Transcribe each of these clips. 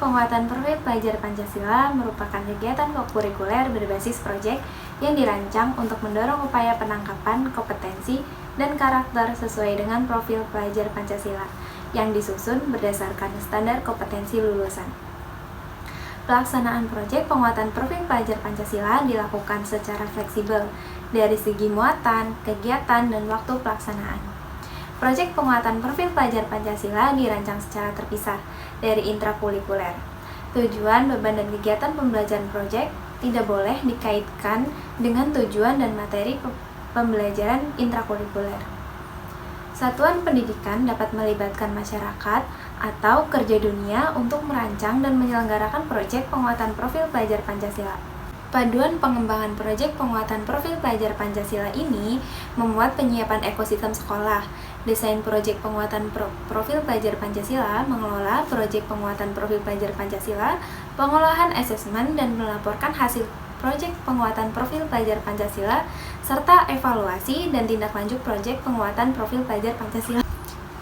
penguatan profil pelajar Pancasila merupakan kegiatan kurikuler berbasis proyek yang dirancang untuk mendorong upaya penangkapan kompetensi dan karakter sesuai dengan profil pelajar Pancasila yang disusun berdasarkan standar kompetensi lulusan. Pelaksanaan proyek penguatan profil pelajar Pancasila dilakukan secara fleksibel dari segi muatan, kegiatan, dan waktu pelaksanaan. Proyek penguatan profil pelajar Pancasila dirancang secara terpisah dari intrakurikuler. Tujuan, beban, dan kegiatan pembelajaran proyek tidak boleh dikaitkan dengan tujuan dan materi pembelajaran intrakurikuler. Satuan pendidikan dapat melibatkan masyarakat atau kerja dunia untuk merancang dan menyelenggarakan proyek penguatan profil pelajar Pancasila. Paduan pengembangan proyek penguatan profil pelajar Pancasila ini memuat penyiapan ekosistem sekolah, desain proyek penguatan profil pelajar Pancasila, mengelola proyek penguatan profil pelajar Pancasila, pengolahan asesmen dan melaporkan hasil proyek penguatan profil pelajar Pancasila, serta evaluasi dan tindak lanjut proyek penguatan profil pelajar Pancasila.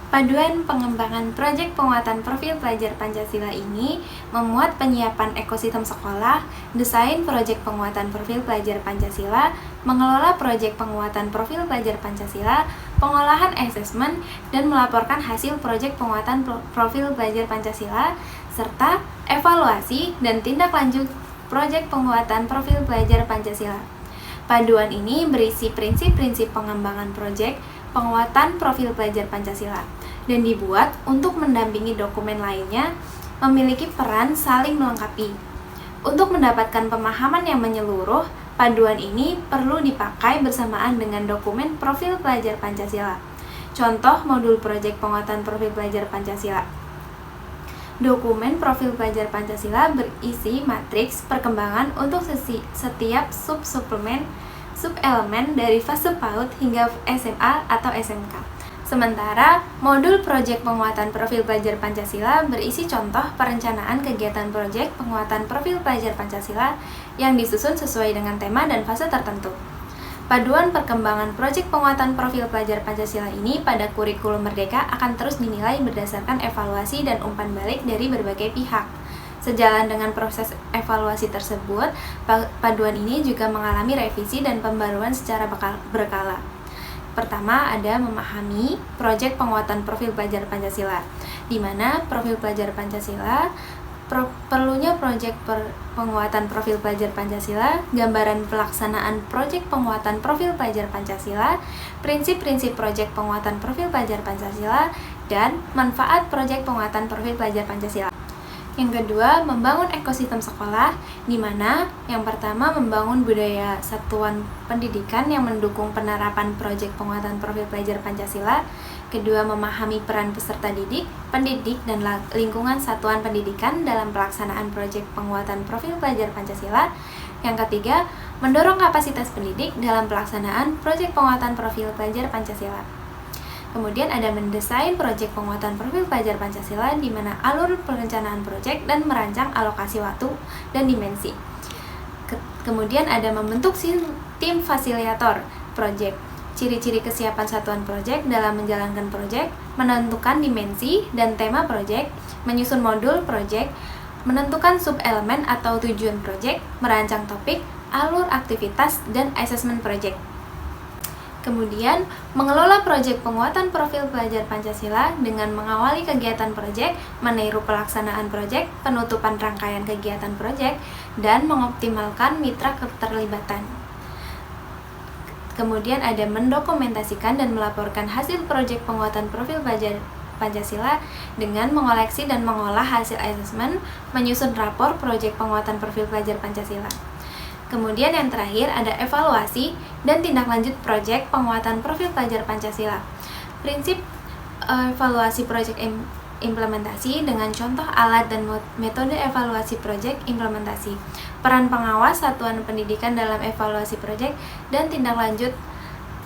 Paduan pengembangan proyek penguatan profil pelajar Pancasila ini memuat penyiapan ekosistem sekolah, desain proyek penguatan profil pelajar Pancasila, mengelola proyek penguatan profil pelajar Pancasila, pengolahan asesmen, dan melaporkan hasil proyek penguatan profil pelajar Pancasila, serta evaluasi dan tindak lanjut proyek penguatan profil pelajar Pancasila. Paduan ini berisi prinsip-prinsip pengembangan proyek penguatan profil pelajar Pancasila dan dibuat untuk mendampingi dokumen lainnya memiliki peran saling melengkapi. Untuk mendapatkan pemahaman yang menyeluruh, paduan ini perlu dipakai bersamaan dengan dokumen profil pelajar Pancasila. Contoh modul proyek penguatan profil pelajar Pancasila. Dokumen profil pelajar Pancasila berisi matriks perkembangan untuk setiap sub-elemen dari fase PAUD hingga SMA atau SMK. Sementara, modul proyek penguatan profil pelajar Pancasila berisi contoh perencanaan kegiatan proyek penguatan profil pelajar Pancasila yang disusun sesuai dengan tema dan fase tertentu. Paduan perkembangan proyek penguatan profil pelajar Pancasila ini pada kurikulum Merdeka akan terus dinilai berdasarkan evaluasi dan umpan balik dari berbagai pihak. Sejalan dengan proses evaluasi tersebut, paduan ini juga mengalami revisi dan pembaruan secara berkala. Pertama, ada memahami proyek penguatan profil pelajar Pancasila, di mana profil pelajar Pancasila perlunya proyek penguatan profil pelajar Pancasila, gambaran pelaksanaan proyek penguatan profil pelajar Pancasila, prinsip-prinsip proyek penguatan profil pelajar Pancasila, dan manfaat proyek penguatan profil pelajar Pancasila. Yang kedua, membangun ekosistem sekolah, di mana yang pertama membangun budaya satuan pendidikan yang mendukung penerapan proyek penguatan profil pelajar Pancasila. Kedua, memahami peran peserta didik, pendidik, dan lingkungan satuan pendidikan dalam pelaksanaan proyek penguatan profil pelajar Pancasila. Yang ketiga, mendorong kapasitas pendidik dalam pelaksanaan proyek penguatan profil pelajar Pancasila. Kemudian ada mendesain proyek penguatan profil pelajar Pancasila, di mana alur perencanaan proyek dan merancang alokasi waktu dan dimensi. Kemudian ada membentuk tim fasilitator proyek, ciri-ciri kesiapan satuan proyek dalam menjalankan proyek, menentukan dimensi dan tema proyek, menyusun modul proyek, menentukan sub-elemen atau tujuan proyek, merancang topik, alur aktivitas, dan asesmen proyek. Kemudian, mengelola proyek penguatan profil pelajar Pancasila dengan mengawali kegiatan proyek, meniru pelaksanaan proyek, penutupan rangkaian kegiatan proyek, dan mengoptimalkan mitra keterlibatan. Kemudian ada mendokumentasikan dan melaporkan hasil proyek penguatan profil pelajar Pancasila dengan mengoleksi dan mengolah hasil asesmen, menyusun rapor proyek penguatan profil pelajar Pancasila. Kemudian yang terakhir ada evaluasi dan tindak lanjut proyek penguatan profil pelajar Pancasila. Prinsip evaluasi proyek implementasi dengan contoh alat dan metode evaluasi proyek implementasi. Peran pengawas satuan pendidikan dalam evaluasi proyek dan tindak lanjut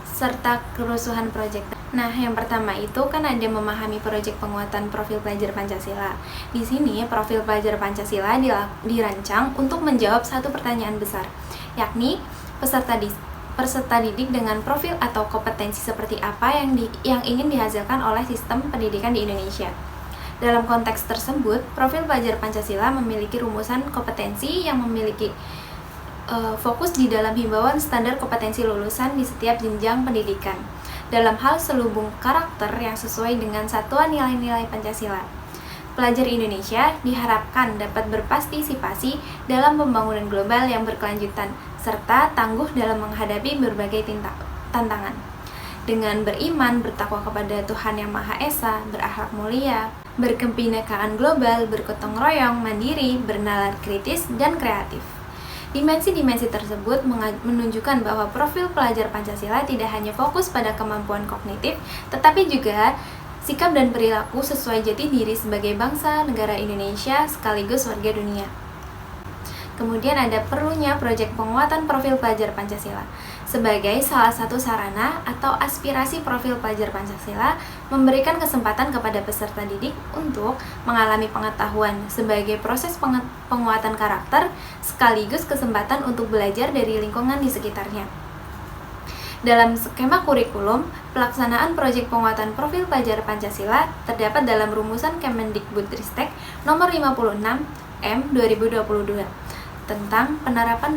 serta kerusuhan proyek. Nah, yang pertama itu kan ada memahami proyek penguatan profil pelajar Pancasila. Di sini, profil pelajar Pancasila dirancang untuk menjawab satu pertanyaan besar, yakni peserta didik dengan profil atau kompetensi seperti apa yang ingin dihasilkan oleh sistem pendidikan di Indonesia. Dalam konteks tersebut, profil pelajar Pancasila memiliki rumusan kompetensi yang memiliki fokus di dalam himbauan standar kompetensi lulusan di setiap jenjang pendidikan dalam hal selubung karakter yang sesuai dengan satuan nilai-nilai Pancasila. Pelajar Indonesia diharapkan dapat berpartisipasi dalam pembangunan global yang berkelanjutan serta tangguh dalam menghadapi berbagai tantangan. Dengan beriman, bertakwa kepada Tuhan Yang Maha Esa, berakhlak mulia, berkebinekaan global, bergotong royong, mandiri, bernalar kritis, dan kreatif. Dimensi-dimensi tersebut menunjukkan bahwa profil pelajar Pancasila tidak hanya fokus pada kemampuan kognitif, tetapi juga sikap dan perilaku sesuai jati diri sebagai bangsa negara Indonesia sekaligus warga dunia. Kemudian ada perlunya proyek penguatan profil pelajar Pancasila. Sebagai salah satu sarana atau aspirasi profil pelajar Pancasila, memberikan kesempatan kepada peserta didik untuk mengalami pengetahuan sebagai proses penguatan karakter, sekaligus kesempatan untuk belajar dari lingkungan di sekitarnya. Dalam skema kurikulum, pelaksanaan proyek penguatan profil pelajar Pancasila terdapat dalam rumusan Kemendikbudristek nomor 56 M 2022 tentang penerapan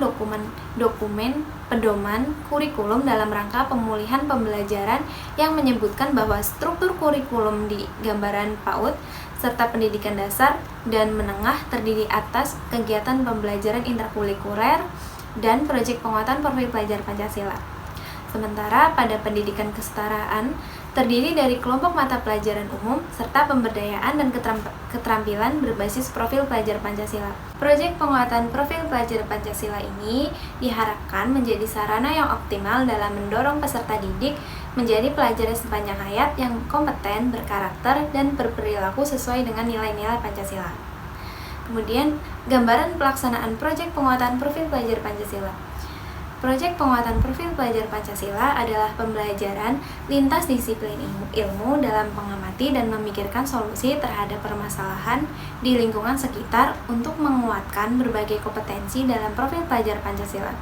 dokumen pedoman kurikulum dalam rangka pemulihan pembelajaran yang menyebutkan bahwa struktur kurikulum di gambaran PAUD serta pendidikan dasar dan menengah terdiri atas kegiatan pembelajaran intrakurikuler dan proyek penguatan profil pelajar Pancasila. Sementara pada pendidikan kesetaraan terdiri dari kelompok mata pelajaran umum serta pemberdayaan dan keterampilan berbasis profil pelajar Pancasila. Proyek penguatan profil pelajar Pancasila ini diharapkan menjadi sarana yang optimal dalam mendorong peserta didik menjadi pelajar sepanjang hayat yang kompeten, berkarakter, dan berperilaku sesuai dengan nilai-nilai Pancasila. Kemudian, gambaran pelaksanaan proyek penguatan profil pelajar Pancasila. Proyek penguatan profil pelajar Pancasila adalah pembelajaran lintas disiplin ilmu dalam mengamati dan memikirkan solusi terhadap permasalahan di lingkungan sekitar untuk menguatkan berbagai kompetensi dalam profil pelajar Pancasila.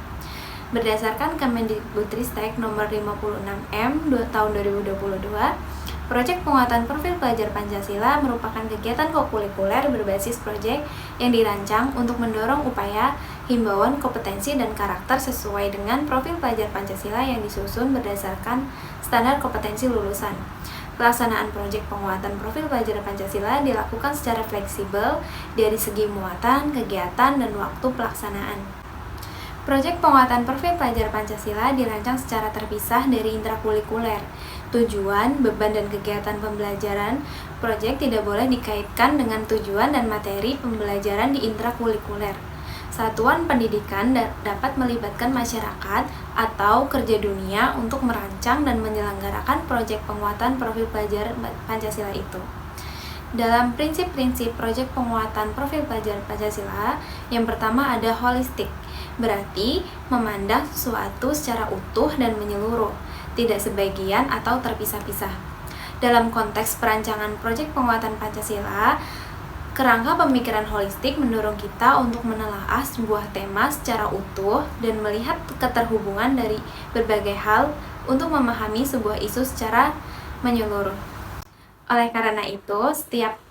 Berdasarkan Kemendikbudristek nomor 56 M tahun 2022, proyek penguatan profil pelajar Pancasila merupakan kegiatan kokurikuler berbasis proyek yang dirancang untuk mendorong upaya himbauan kompetensi dan karakter sesuai dengan profil pelajar Pancasila yang disusun berdasarkan standar kompetensi lulusan. Pelaksanaan proyek penguatan profil pelajar Pancasila dilakukan secara fleksibel dari segi muatan, kegiatan, dan waktu pelaksanaan. Proyek penguatan profil pelajar Pancasila dirancang secara terpisah dari intrakurikuler. Tujuan, beban, dan kegiatan pembelajaran proyek tidak boleh dikaitkan dengan tujuan dan materi pembelajaran di intrakurikuler. Satuan pendidikan dapat melibatkan masyarakat atau kerja dunia untuk merancang dan menyelenggarakan proyek penguatan profil pelajar Pancasila itu. Dalam prinsip-prinsip proyek penguatan profil pelajar Pancasila, yang pertama ada holistik, berarti memandang sesuatu secara utuh dan menyeluruh, tidak sebagian atau terpisah-pisah. Dalam konteks perancangan proyek penguatan Pancasila, kerangka pemikiran holistik mendorong kita untuk menelaah sebuah tema secara utuh dan melihat keterhubungan dari berbagai hal untuk memahami sebuah isu secara menyeluruh. Oleh karena itu, setiap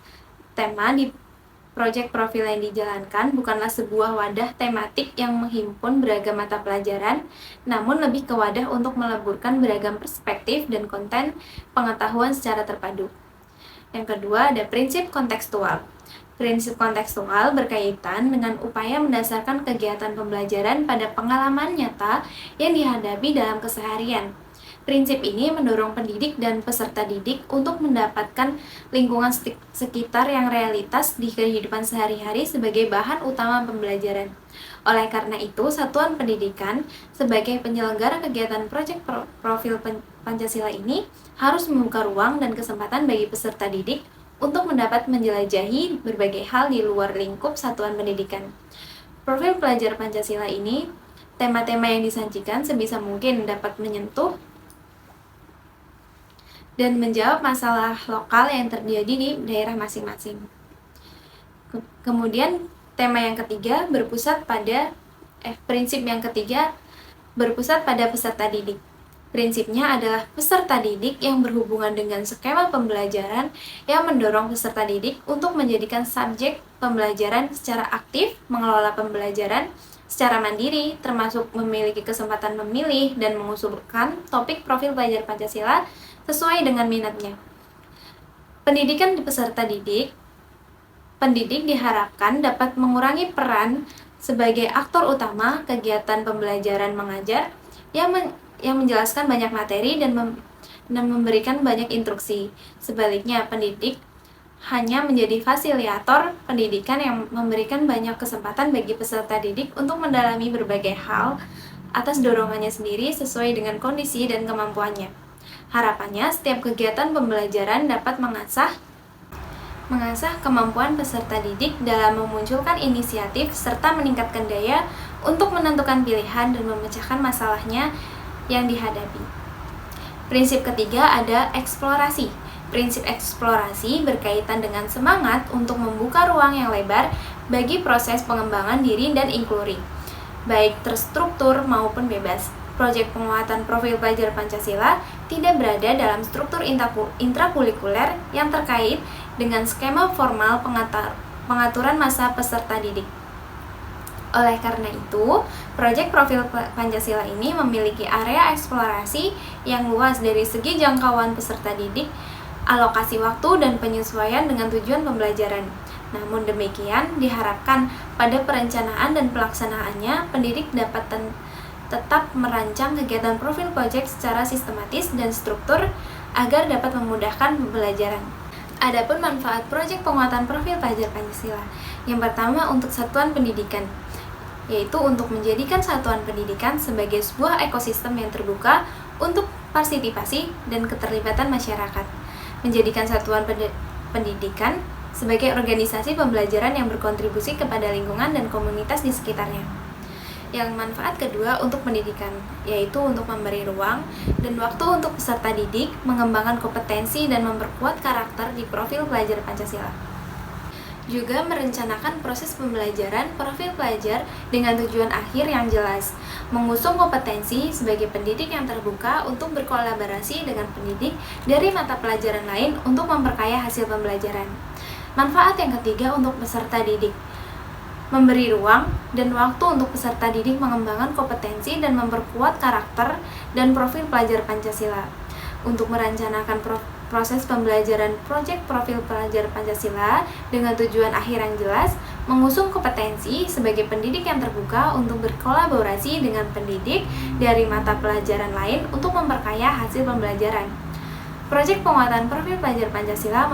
tema di proyek profil yang dijalankan bukanlah sebuah wadah tematik yang menghimpun beragam mata pelajaran, namun lebih ke wadah untuk meleburkan beragam perspektif dan konten pengetahuan secara terpadu. Yang kedua, ada prinsip kontekstual. Prinsip kontekstual berkaitan dengan upaya mendasarkan kegiatan pembelajaran pada pengalaman nyata yang dihadapi dalam keseharian. Prinsip ini mendorong pendidik dan peserta didik untuk mendapatkan lingkungan sekitar yang realitas di kehidupan sehari-hari sebagai bahan utama pembelajaran. Oleh karena itu, Satuan Pendidikan sebagai penyelenggara kegiatan proyek profil Pancasila ini harus membuka ruang dan kesempatan bagi peserta didik untuk mendapat menjelajahi berbagai hal di luar lingkup satuan pendidikan. Profil pelajar Pancasila ini, tema-tema yang disajikan sebisa mungkin dapat menyentuh dan menjawab masalah lokal yang terjadi di daerah masing-masing. Kemudian tema yang ketiga prinsip yang ketiga berpusat pada peserta didik. Prinsipnya adalah peserta didik yang berhubungan dengan skema pembelajaran yang mendorong peserta didik untuk menjadikan subjek pembelajaran secara aktif, mengelola pembelajaran secara mandiri, termasuk memiliki kesempatan memilih dan mengusulkan topik profil pelajar Pancasila sesuai dengan minatnya. Pendidikan di peserta didik, pendidik diharapkan dapat mengurangi peran sebagai aktor utama kegiatan pembelajaran mengajar yang menjelaskan banyak materi dan memberikan banyak instruksi. Sebaliknya, pendidik hanya menjadi fasilitator pendidikan yang memberikan banyak kesempatan bagi peserta didik untuk mendalami berbagai hal atas dorongannya sendiri sesuai dengan kondisi dan kemampuannya. Harapannya, setiap kegiatan pembelajaran dapat mengasah kemampuan peserta didik dalam memunculkan inisiatif serta meningkatkan daya untuk menentukan pilihan dan memecahkan masalahnya yang dihadapi. Prinsip ketiga ada eksplorasi. Prinsip eksplorasi berkaitan dengan semangat untuk membuka ruang yang lebar bagi proses pengembangan diri dan inquiry, baik terstruktur maupun bebas. Proyek penguatan profil pelajar Pancasila tidak berada dalam struktur intrakurikuler yang terkait dengan skema formal pengaturan masa peserta didik. Oleh karena itu, proyek profil Pancasila ini memiliki area eksplorasi yang luas dari segi jangkauan peserta didik, alokasi waktu, dan penyesuaian dengan tujuan pembelajaran. Namun demikian, diharapkan pada perencanaan dan pelaksanaannya, pendidik dapat tetap merancang kegiatan profil proyek secara sistematis dan struktur agar dapat memudahkan pembelajaran. Adapun manfaat proyek penguatan profil pelajar Pancasila. Yang pertama, untuk satuan pendidikan, yaitu untuk menjadikan satuan pendidikan sebagai sebuah ekosistem yang terbuka untuk partisipasi dan keterlibatan masyarakat. Menjadikan satuan pendidikan sebagai organisasi pembelajaran yang berkontribusi kepada lingkungan dan komunitas di sekitarnya. Yang manfaat kedua untuk pendidikan, yaitu untuk memberi ruang dan waktu untuk peserta didik mengembangkan kompetensi dan memperkuat karakter di profil pelajar Pancasila. Juga merencanakan proses pembelajaran profil pelajar dengan tujuan akhir yang jelas, mengusung kompetensi sebagai pendidik yang terbuka untuk berkolaborasi dengan pendidik dari mata pelajaran lain untuk memperkaya hasil pembelajaran. Manfaat yang ketiga untuk peserta didik, memberi ruang dan waktu untuk peserta didik mengembangkan kompetensi dan memperkuat karakter dan profil pelajar Pancasila. Untuk merencanakan proses pembelajaran proyek profil pelajar Pancasila dengan tujuan akhir yang jelas, mengusung kompetensi sebagai pendidik yang terbuka untuk berkolaborasi dengan pendidik dari mata pelajaran lain untuk memperkaya hasil pembelajaran. Proyek penguatan profil pelajar Pancasila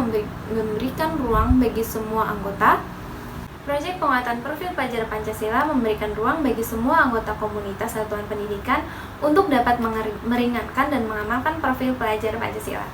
memberikan ruang bagi semua anggota. Proyek penguatan profil pelajar Pancasila memberikan ruang bagi semua anggota komunitas satuan pendidikan untuk dapat meringankan dan mengamalkan profil pelajar Pancasila.